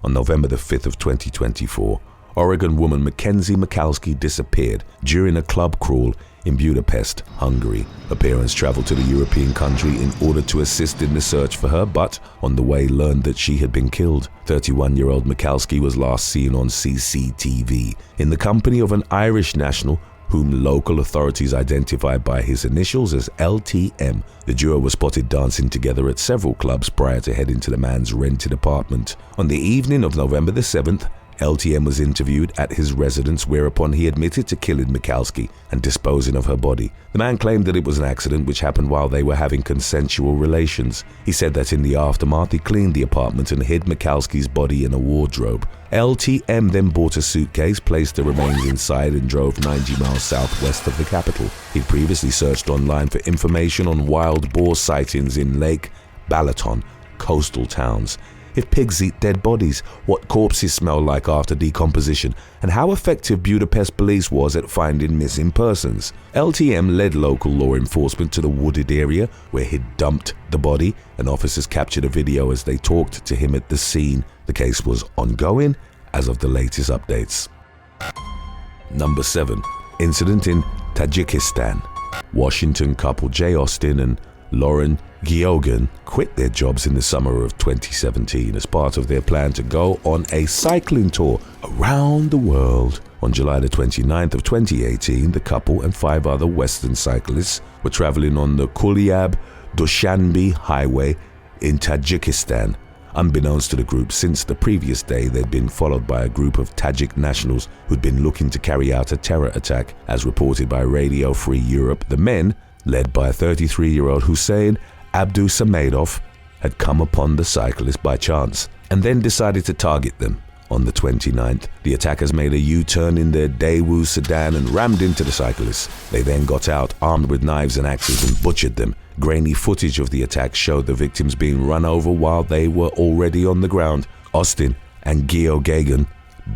On November the 5th of 2024, Oregon woman McKenzie Macowski disappeared during a club crawl in Budapest, Hungary. Her parents traveled to the European country in order to assist in the search for her, but on the way learned that she had been killed. 31-year-old Macowski was last seen on CCTV in the company of an Irish national whom local authorities identified by his initials as LTM. The duo was spotted dancing together at several clubs prior to heading to the man's rented apartment. On the evening of November the 7th, LTM was interviewed at his residence, whereupon he admitted to killing Macowski and disposing of her body. The man claimed that it was an accident which happened while they were having consensual relations. He said that in the aftermath he cleaned the apartment and hid Macowski's body in a wardrobe. LTM then bought a suitcase, placed the remains inside and drove 90 miles southwest of the capital. He'd previously searched online for information on wild boar sightings in Lake Balaton, coastal towns. If pigs eat dead bodies, what corpses smell like after decomposition, and how effective Budapest police was at finding missing persons. LTM led local law enforcement to the wooded area where he'd dumped the body, and officers captured a video as they talked to him at the scene. The case was ongoing as of the latest updates. Number 7. Incident in Tajikistan. Washington couple Jay Austen and Loren quit their jobs in the summer of 2017 as part of their plan to go on a cycling tour around the world. On July the 29th of 2018, the couple and 5 other Western cyclists were traveling on the Kulyab-Dushanbe highway in Tajikistan. Unbeknownst to the group, since the previous day they'd been followed by a group of Tajik nationals who'd been looking to carry out a terror attack. As reported by Radio Free Europe, the men, led by 33-year-old Hussein Abdusamadov, had come upon the cyclists by chance and then decided to target them. On the 29th, the attackers made a U-turn in their Daewoo sedan and rammed into the cyclists. They then got out armed with knives and axes and butchered them. Grainy footage of the attack showed the victims being run over while they were already on the ground. Austin and Geoghegan,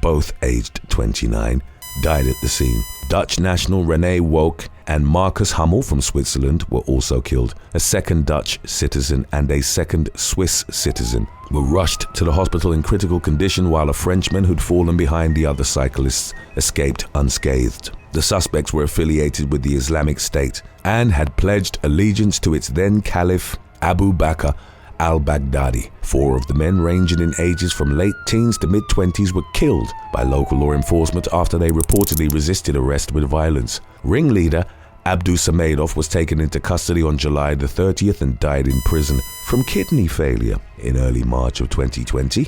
both aged 29, died at the scene. Dutch national René Woke and Marcus Hummel from Switzerland were also killed. A second Dutch citizen and a second Swiss citizen were rushed to the hospital in critical condition, while a Frenchman who'd fallen behind the other cyclists escaped unscathed. The suspects were affiliated with the Islamic State and had pledged allegiance to its then Caliph Abu Bakr al-Baghdadi. 4 of the men, ranging in ages from late teens to mid-20s, were killed by local law enforcement after they reportedly resisted arrest with violence. Ringleader Abdusamadov was taken into custody on July the 30th and died in prison from kidney failure in early March of 2020.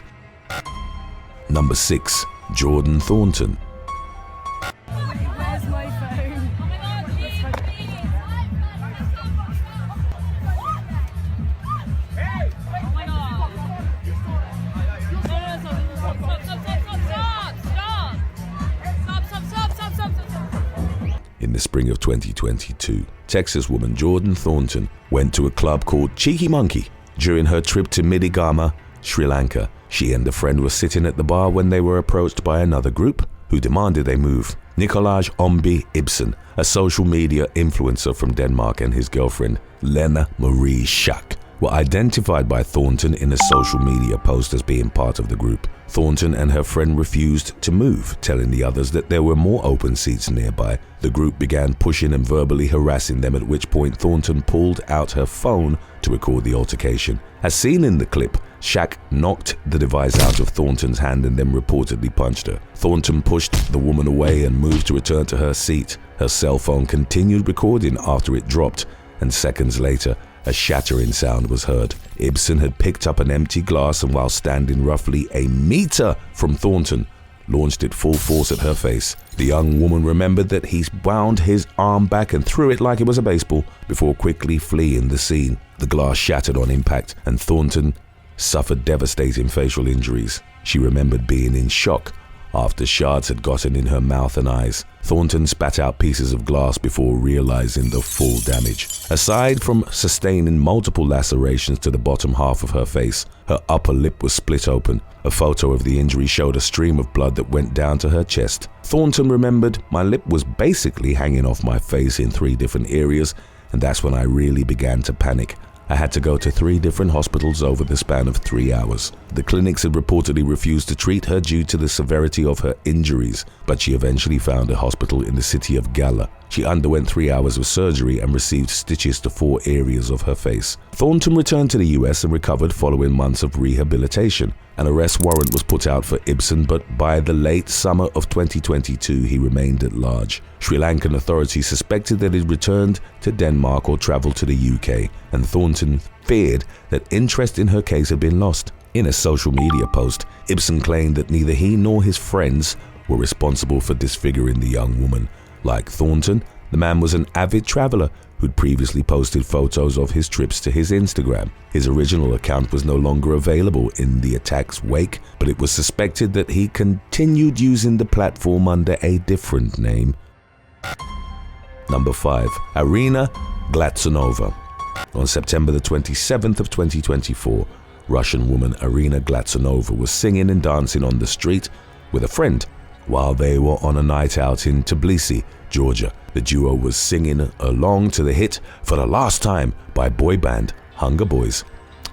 Number 6. Jordan Thornton. Where's my phone? In the spring of 2022, Texas woman Jordan Thornton went to a club called Cheeky Monkey during her trip to Midigama, Sri Lanka. She and a friend were sitting at the bar when they were approached by another group who demanded they move. Nicolaj Omby Ibsen, a social media influencer from Denmark, and his girlfriend, Lena Marie Schack, were identified by Thornton in a social media post as being part of the group. Thornton and her friend refused to move, telling the others that there were more open seats nearby. The group began pushing and verbally harassing them, at which point Thornton pulled out her phone to record the altercation. As seen in the clip, Schack knocked the device out of Thornton's hand and then reportedly punched her. Thornton pushed the woman away and moved to return to her seat. Her cell phone continued recording after it dropped, and seconds later, a shattering sound was heard. Ibsen had picked up an empty glass and, while standing roughly a meter from Thornton, launched it full force at her face. The young woman remembered that he wound his arm back and threw it like it was a baseball before quickly fleeing the scene. The glass shattered on impact and Thornton suffered devastating facial injuries. She remembered being in shock after shards had gotten in her mouth and eyes. Thornton spat out pieces of glass before realizing the full damage. Aside from sustaining multiple lacerations to the bottom half of her face, her upper lip was split open. A photo of the injury showed a stream of blood that went down to her chest. Thornton remembered, "My lip was basically hanging off my face in 3 different areas, and that's when I really began to panic. I had to go to 3 different hospitals over the span of 3 hours. The clinics had reportedly refused to treat her due to the severity of her injuries, but she eventually found a hospital in the city of Gala. She underwent 3 hours of surgery and received stitches to 4 areas of her face. Thornton returned to the US and recovered following months of rehabilitation. An arrest warrant was put out for Ibsen, but by the late summer of 2022, he remained at large. Sri Lankan authorities suspected that he'd returned to Denmark or traveled to the UK, and Thornton feared that interest in her case had been lost. In a social media post, Ibsen claimed that neither he nor his friends were responsible for disfiguring the young woman. Like Thornton, the man was an avid traveler who'd previously posted photos of his trips to his Instagram. His original account was no longer available in the attack's wake, but it was suspected that he continued using the platform under a different name. Number 5. Irina Glonova. On September the 27th of 2024, Russian woman Irina Glonova was singing and dancing on the street with a friend while they were on a night out in Tbilisi, Georgia. The duo was singing along to the hit For the Last Time by boy band Hunger Boys.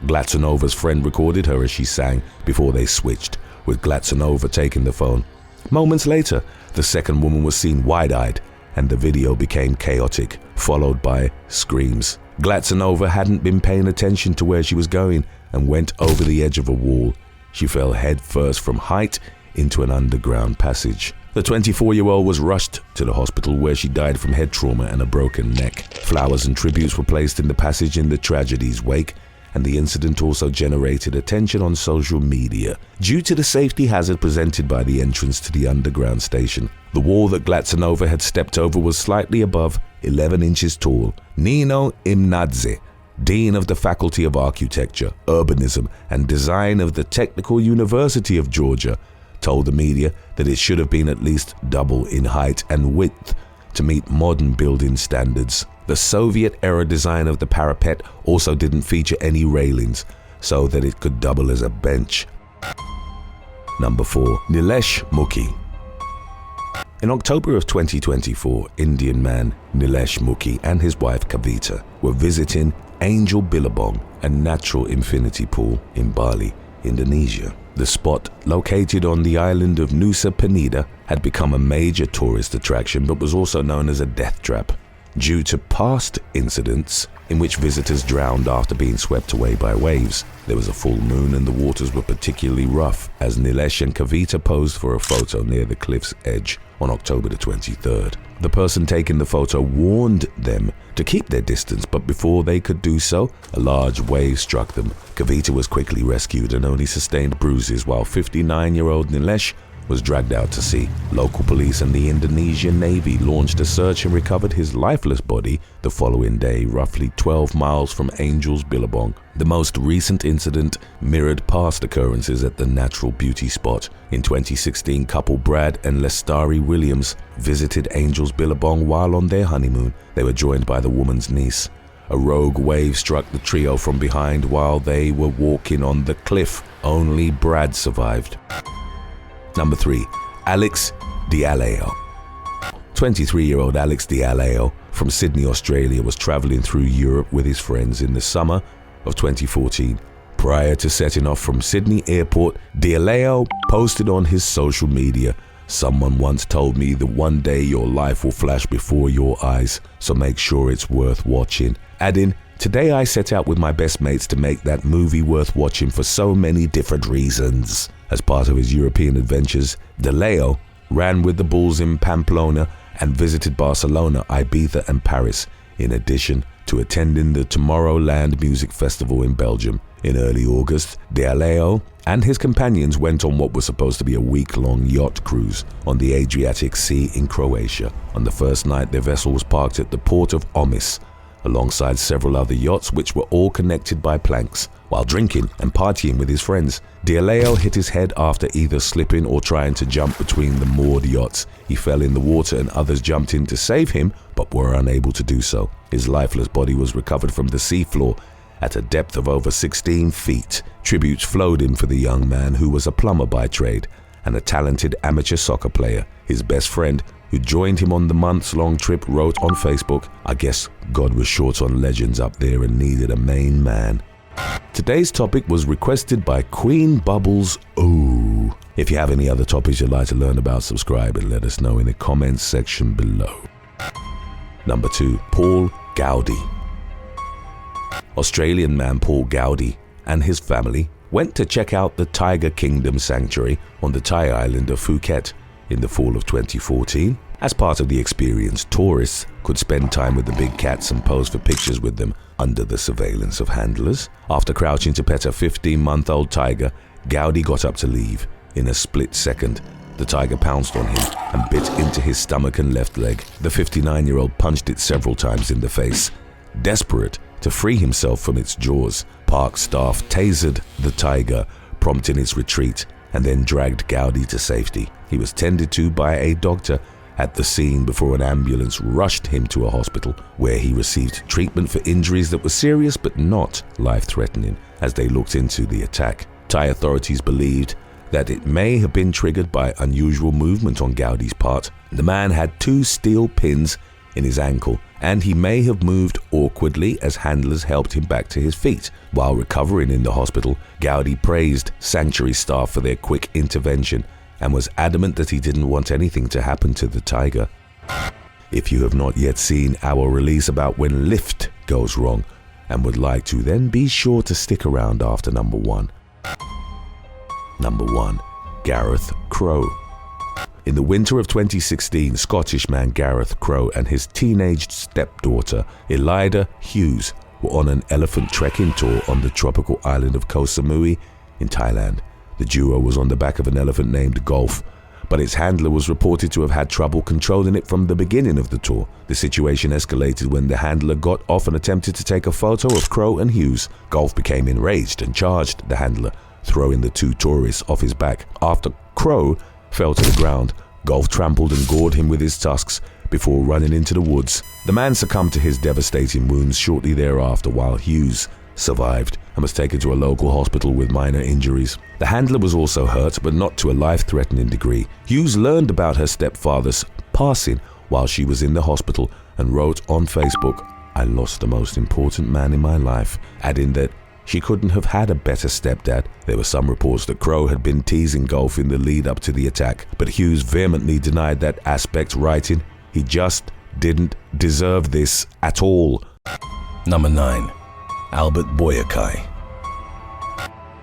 Glonova's friend recorded her as she sang before they switched, with Glonova taking the phone. Moments later, the second woman was seen wide-eyed, and the video became chaotic, followed by screams. Glonova hadn't been paying attention to where she was going and went over the edge of a wall. She fell headfirst from height into an underground passage. The 24-year-old was rushed to the hospital where she died from head trauma and a broken neck. Flowers and tributes were placed in the passage in the tragedy's wake, and the incident also generated attention on social media due to the safety hazard presented by the entrance to the underground station. The wall that Glonova had stepped over was slightly above 11 inches tall. Nino Imnadze, Dean of the Faculty of Architecture, Urbanism and Design of the Technical University of Georgia, told the media that it should have been at least double in height and width to meet modern building standards. The Soviet-era design of the parapet also didn't feature any railings, so that it could double as a bench. Number 4. Nesh Muki. In October of 2024, Indian man Nesh Muki and his wife Kavita were visiting Angel Billabong, a natural infinity pool in Bali, Indonesia. The spot, located on the island of Nusa Penida, had become a major tourist attraction but was also known as a death trap due to past incidents in which visitors drowned after being swept away by waves. There was a full moon and the waters were particularly rough as Nesh and Kavita posed for a photo near the cliff's edge on October the 23rd. The person taking the photo warned them to keep their distance, but before they could do so, a large wave struck them. Kavita was quickly rescued and only sustained bruises, while 59-year-old Nesh was dragged out to sea. Local police and the Indonesian Navy launched a search and recovered his lifeless body the following day, roughly 12 miles from Angel's Billabong. The most recent incident mirrored past occurrences at the natural beauty spot. In 2016, couple Brad and Lestari Williams visited Angel's Billabong while on their honeymoon. They were joined by the woman's niece. A rogue wave struck the trio from behind while they were walking on the cliff. Only Brad survived. Number 3. Alex Dealo. 23-year-old Alex Dealo from Sydney, Australia was traveling through Europe with his friends in the summer of 2014. Prior to setting off from Sydney Airport, Dealo posted on his social media, "Someone once told me that one day your life will flash before your eyes, so make sure it's worth watching," adding, "Today I set out with my best mates to make that movie worth watching for so many different reasons." As part of his European adventures, Dealo ran with the Bulls in Pamplona and visited Barcelona, Ibiza and Paris, in addition to attending the Tomorrowland Music Festival in Belgium. In early August, Dealo and his companions went on what was supposed to be a week-long yacht cruise on the Adriatic Sea in Croatia. On the first night, their vessel was parked at the port of Omis, alongside several other yachts which were all connected by planks. While drinking and partying with his friends, Dealo hit his head after either slipping or trying to jump between the moored yachts. He fell in the water and others jumped in to save him, but were unable to do so. His lifeless body was recovered from the seafloor at a depth of over 16 feet. Tributes flowed in for the young man, who was a plumber by trade and a talented amateur soccer player. His best friend who joined him on the months-long trip, wrote on Facebook, "I guess God was short on legends up there and needed a main man." Today's topic was requested by Queen Bubbles O. If you have any other topics you'd like to learn about, subscribe and let us know in the comments section below. Number 2. Paul Gowdy. Australian man Paul Gowdy and his family went to check out the Tiger Kingdom Sanctuary on the Thai island of Phuket in the fall of 2014. As part of the experience, tourists could spend time with the big cats and pose for pictures with them under the surveillance of handlers. After crouching to pet a 15-month-old tiger, Gowdy got up to leave. In a split second, the tiger pounced on him and bit into his stomach and left leg. The 59-year-old punched it several times in the face. Desperate to free himself from its jaws, park staff tasered the tiger, prompting its retreat, and then dragged Gowdy to safety. He was tended to by a doctor at the scene before an ambulance rushed him to a hospital, where he received treatment for injuries that were serious but not life-threatening as they looked into the attack. Thai authorities believed that it may have been triggered by unusual movement on Gowdy's part. The man had 2 steel pins in his ankle, and he may have moved awkwardly as handlers helped him back to his feet. While recovering in the hospital, Gowdy praised sanctuary staff for their quick intervention and was adamant that he didn't want anything to happen to the tiger. If you have not yet seen our release about when lift goes wrong and would like to, then be sure to stick around after number 1. Number 1. Gareth Crow. In the winter of 2016, Scottish man Gareth Crow and his teenaged stepdaughter, Elida Hughes, were on an elephant trekking tour on the tropical island of Koh Samui in Thailand. The duo was on the back of an elephant named Golf, but its handler was reported to have had trouble controlling it from the beginning of the tour. The situation escalated when the handler got off and attempted to take a photo of Crow and Hughes. Golf became enraged and charged the handler, throwing the 2 tourists off his back. After Crow fell to the ground, Golf trampled and gored him with his tusks before running into the woods. The man succumbed to his devastating wounds shortly thereafter, while Hughes survived and was taken to a local hospital with minor injuries. The handler was also hurt, but not to a life-threatening degree. Hughes learned about her stepfather's passing while she was in the hospital and wrote on Facebook, "I lost the most important man in my life," adding that she couldn't have had a better stepdad. There were some reports that Crow had been teasing Golf in the lead up to the attack, but Hughes vehemently denied that aspect, writing, "He just didn't deserve this at all." Number 9. Albert Boakai.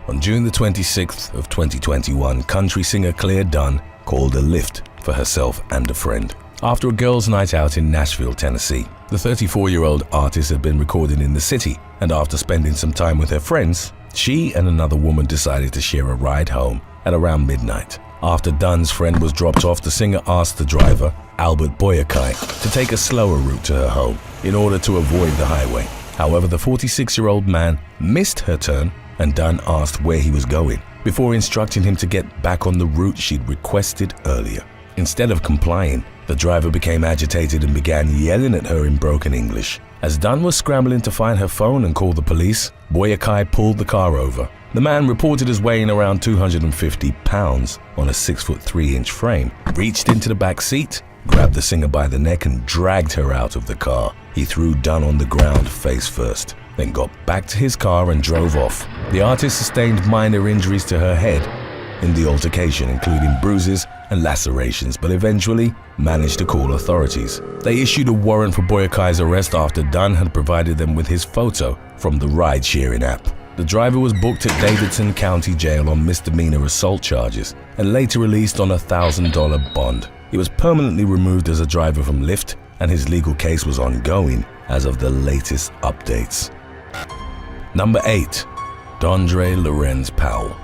On June the 26th of 2021, country singer Claire Dunn called a lift for herself and a friend after a girls' night out in Nashville, Tennessee. The 34-year-old artist had been recording in the city, and after spending some time with her friends, she and another woman decided to share a ride home at around midnight. After Dunn's friend was dropped off, the singer asked the driver, Albert Boakai, to take a slower route to her home in order to avoid the highway. However, the 46-year-old man missed her turn, and Dunn asked where he was going before instructing him to get back on the route she'd requested earlier. Instead of complying, the driver became agitated and began yelling at her in broken English. As Dunn was scrambling to find her phone and call the police, Boakai pulled the car over. The man, reported as weighing around 250 pounds on a 6'3" frame, reached into the back seat, grabbed the singer by the neck and dragged her out of the car. He threw Dunn on the ground face first, then got back to his car and drove off. The artist sustained minor injuries to her head in the altercation, including bruises and lacerations, but eventually managed to call authorities. They issued a warrant for Boakai's arrest after Dunn had provided them with his photo from the ride-sharing app. The driver was booked at Davidson County Jail on misdemeanor assault charges and later released on a $1,000 bond. He was permanently removed as a driver from Lyft, and his legal case was ongoing as of the latest updates. Number 8. Dandre Loren's Powell.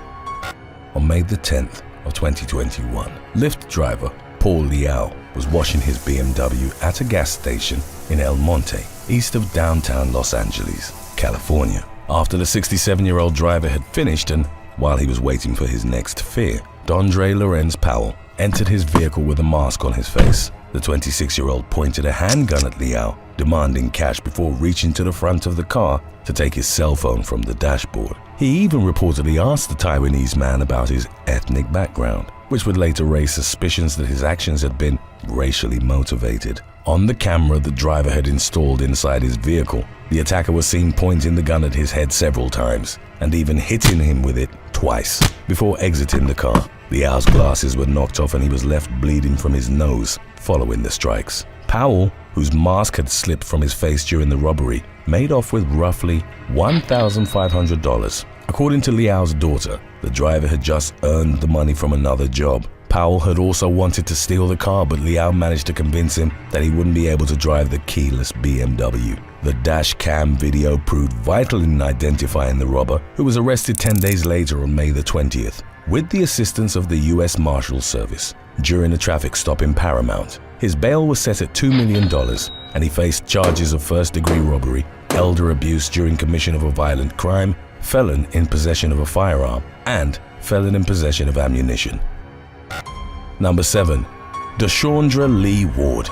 On May the 10th of 2021, Lyft driver Paul Dealo was washing his BMW at a gas station in El Monte, east of downtown Los Angeles, California. After the 67-year-old driver had finished and while he was waiting for his next fare, Dandre Loren's Powell entered his vehicle with a mask on his face. The 26-year-old pointed a handgun at Dealo, demanding cash before reaching to the front of the car to take his cell phone from the dashboard. He even reportedly asked the Taiwanese man about his ethnic background, which would later raise suspicions that his actions had been racially motivated. On the camera the driver had installed inside his vehicle, the attacker was seen pointing the gun at his head several times and even hitting him with it twice before exiting the car. Liao's glasses were knocked off and he was left bleeding from his nose following the strikes. Powell, whose mask had slipped from his face during the robbery, made off with roughly $1,500. According to Liao's daughter, the driver had just earned the money from another job. Powell had also wanted to steal the car, but Liao managed to convince him that he wouldn't be able to drive the keyless BMW. The dash cam video proved vital in identifying the robber, who was arrested 10 days later on May the 20th, with the assistance of the U.S. Marshals Service during a traffic stop in Paramount. His bail was set at $2 million, and he faced charges of first-degree robbery, elder abuse during commission of a violent crime, felon in possession of a firearm, and felon in possession of ammunition. Number 7. Desandra Lee Ward.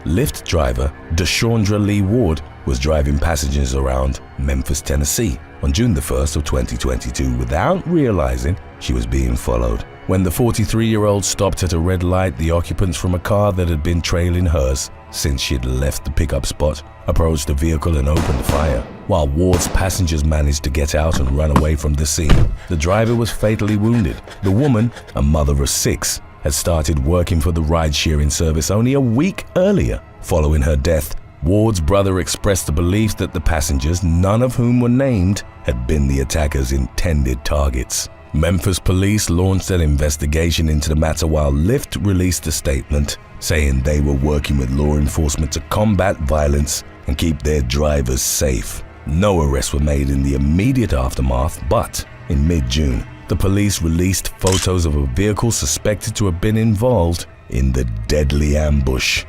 Lyft driver Desandra Lee Ward was driving passengers around Memphis, Tennessee on June the 1st of 2022 without realizing she was being followed. When the 43-year-old stopped at a red light, the occupants from a car that had been trailing hers since she had left the pickup spot approached the vehicle and opened fire. While Ward's passengers managed to get out and run away from the scene, the driver was fatally wounded. The woman, a mother of 6, had started working for the ride-sharing service only a week earlier. Following her death, Ward's brother expressed the belief that the passengers, none of whom were named, had been the attacker's intended targets. Memphis police launched an investigation into the matter while Lyft released a statement saying they were working with law enforcement to combat violence and keep their drivers safe. No arrests were made in the immediate aftermath, but in mid-June, the police released photos of a vehicle suspected to have been involved in the deadly ambush.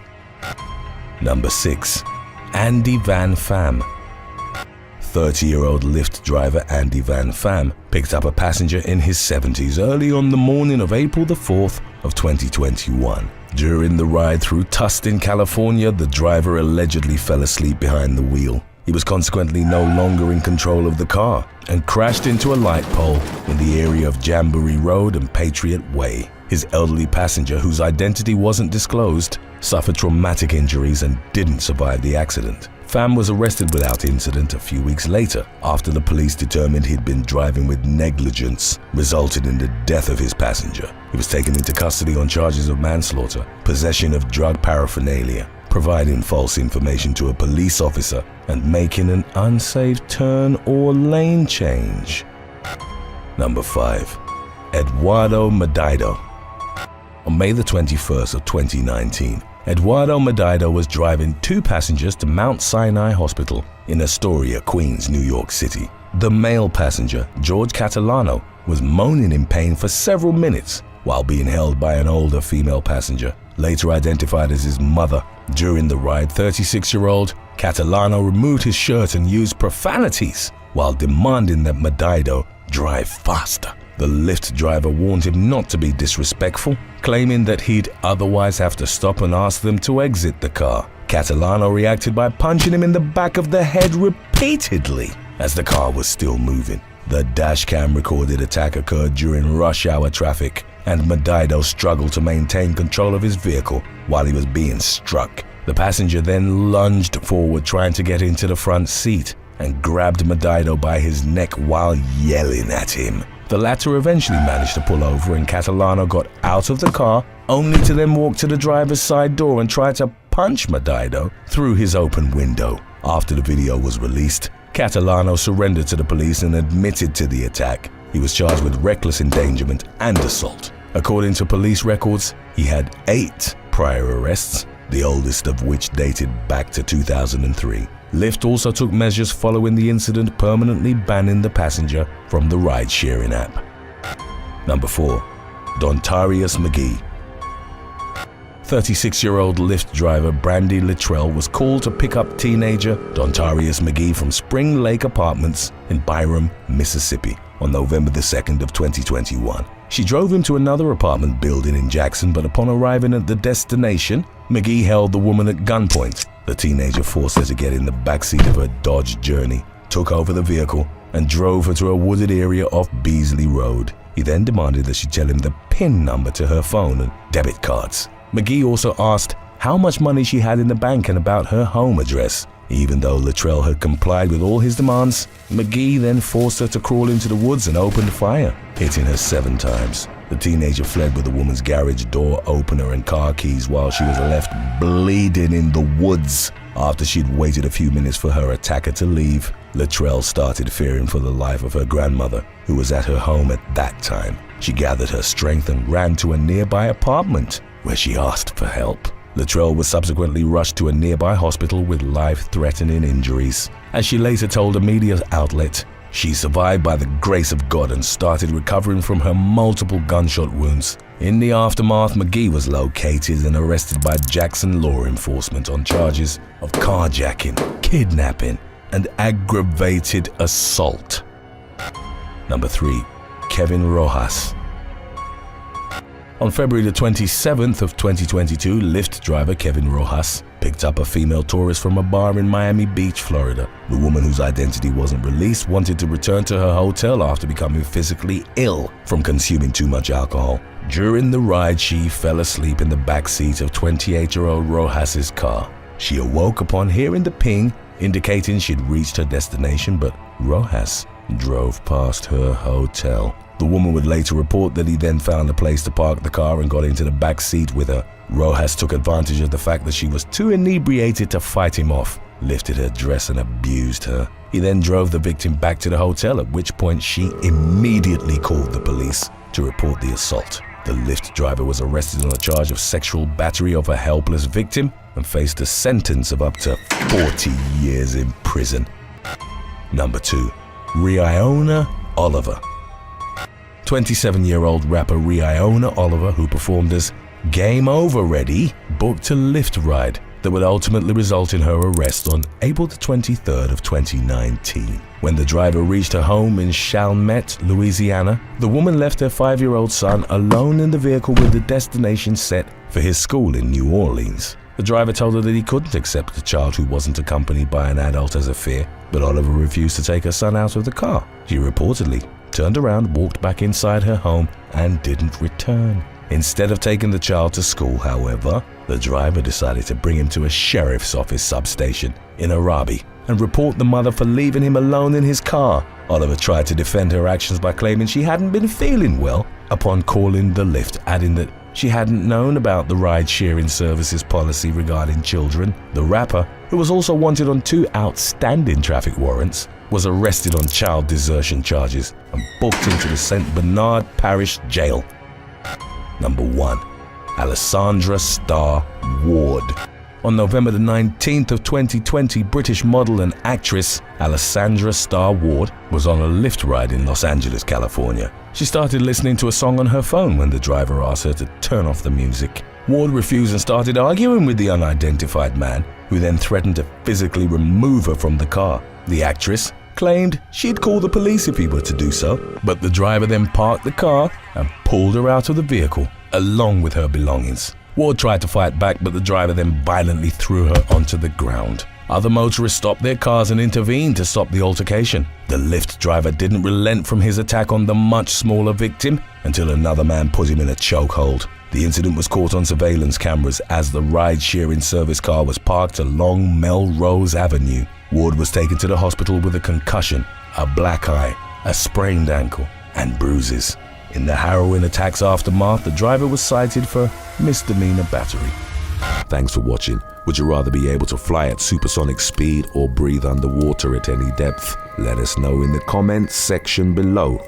Number 6. Andy VanFam. 30-year-old Lyft driver Andy VanFam picked up a passenger in his 70s early on the morning of April the 4th of 2021. During the ride through Tustin, California, the driver allegedly fell asleep behind the wheel. He was consequently no longer in control of the car and crashed into a light pole in the area of Jamboree Road and Patriot Way. His elderly passenger, whose identity wasn't disclosed, suffered traumatic injuries and didn't survive the accident. Pham was arrested without incident a few weeks later after the police determined he'd been driving with negligence, resulting in the death of his passenger. He was taken into custody on charges of manslaughter, possession of drug paraphernalia, providing false information to a police officer, and making an unsafe turn or lane change. Number 5. Eduardo Mido. On May the 21st of 2019, Eduardo Mido was driving 2 passengers to Mount Sinai Hospital in Astoria, Queens, New York City. The male passenger, George Catalano, was moaning in pain for several minutes while being held by an older female passenger, later identified as his mother. During the ride, 36-year-old Catalano removed his shirt and used profanities while demanding that Mido drive faster. The Lyft driver warned him not to be disrespectful, claiming that he'd otherwise have to stop and ask them to exit the car. Catalano reacted by punching him in the back of the head repeatedly as the car was still moving. The dashcam recorded attack occurred during rush hour traffic, and Mido struggled to maintain control of his vehicle while he was being struck. The passenger then lunged forward trying to get into the front seat and grabbed Mido by his neck while yelling at him. The latter eventually managed to pull over and Catalano got out of the car, only to then walk to the driver's side door and try to punch Mido through his open window. After the video was released, Catalano surrendered to the police and admitted to the attack. He was charged with reckless endangerment and assault. According to police records, he had 8 prior arrests, the oldest of which dated back to 2003. Lyft also took measures following the incident, permanently banning the passenger from the ride-sharing app. Number 4. Dontarius McGee. 36-year-old Lyft driver Brandy Littrell was called to pick up teenager Dontarius McGee from Spring Lake Apartments in Byram, Mississippi on November the 2nd of 2021. She drove him to another apartment building in Jackson, but upon arriving at the destination, McGee held the woman at gunpoint. The teenager forced her to get in the backseat of her Dodge Journey, took over the vehicle, and drove her to a wooded area off Beasley Road. He then demanded that she tell him the PIN number to her phone and debit cards. McGee also asked how much money she had in the bank and about her home address. Even though Luttrell had complied with all his demands, McGee then forced her to crawl into the woods and opened fire, hitting her 7 times. The teenager fled with the woman's garage door opener and car keys while she was left bleeding in the woods. After she'd waited a few minutes for her attacker to leave, Luttrell started fearing for the life of her grandmother, who was at her home at that time. She gathered her strength and ran to a nearby apartment, where she asked for help. Luttrell was subsequently rushed to a nearby hospital with life-threatening injuries. As she later told a media outlet, she survived by the grace of God and started recovering from her multiple gunshot wounds. In the aftermath, McGee was located and arrested by Jackson law enforcement on charges of carjacking, kidnapping, and aggravated assault. Number 3. Kevinroas. On February the 27th of 2022, Lyft driver Kevinroas picked up a female tourist from a bar in Miami Beach, Florida. The woman, whose identity wasn't released, wanted to return to her hotel after becoming physically ill from consuming too much alcohol. During the ride, she fell asleep in the back seat of 28-year-old Rojas's car. She awoke upon hearing the ping, indicating she'd reached her destination, but Rojas drove past her hotel. The woman would later report that he then found a place to park the car and got into the back seat with her. Rojas took advantage of the fact that she was too inebriated to fight him off, lifted her dress and abused her. He then drove the victim back to the hotel, at which point she immediately called the police to report the assault. The Lyft driver was arrested on a charge of sexual battery of a helpless victim and faced a sentence of up to 40 years in prison. Number 2. Riona Oliver. 27-year-old rapper Riona Oliver, who performed as Game Over Ready, booked a Lyft ride that would ultimately result in her arrest on April the 23rd of 2019. When the driver reached her home in Chalmette, Louisiana, the woman left her 5-year-old son alone in the vehicle with the destination set for his school in New Orleans. The driver told her that he couldn't accept a child who wasn't accompanied by an adult as a fare, but Oliver refused to take her son out of the car. She reportedly turned around, walked back inside her home, and didn't return. Instead of taking the child to school, however, the driver decided to bring him to a sheriff's office substation in Arabi and report the mother for leaving him alone in his car. Oliver tried to defend her actions by claiming she hadn't been feeling well upon calling the Lyft, adding that she hadn't known about the ride-sharing services policy regarding children. The rapper, who was also wanted on 2 outstanding traffic warrants, was arrested on child desertion charges and booked into the St. Bernard Parish Jail. Number 1. Alesandra Starr Ward. On November the 19th of 2020, British model and actress Alesandra Starr Ward was on a Lyft ride in Los Angeles, California. She started listening to a song on her phone when the driver asked her to turn off the music. Ward refused and started arguing with the unidentified man, who then threatened to physically remove her from the car. The actress claimed she'd call the police if he were to do so, but the driver then parked the car and pulled her out of the vehicle, along with her belongings. Ward tried to fight back, but the driver then violently threw her onto the ground. Other motorists stopped their cars and intervened to stop the altercation. The Lyft driver didn't relent from his attack on the much smaller victim until another man put him in a chokehold. The incident was caught on surveillance cameras as the ride-sharing service car was parked along Melrose Avenue. Ward was taken to the hospital with a concussion, a black eye, a sprained ankle, and bruises. In the harrowing attack's aftermath, the driver was cited for misdemeanor battery. Thanks for watching. Would you rather be able to fly at supersonic speed or breathe underwater at any depth? Let us know in the comments section below.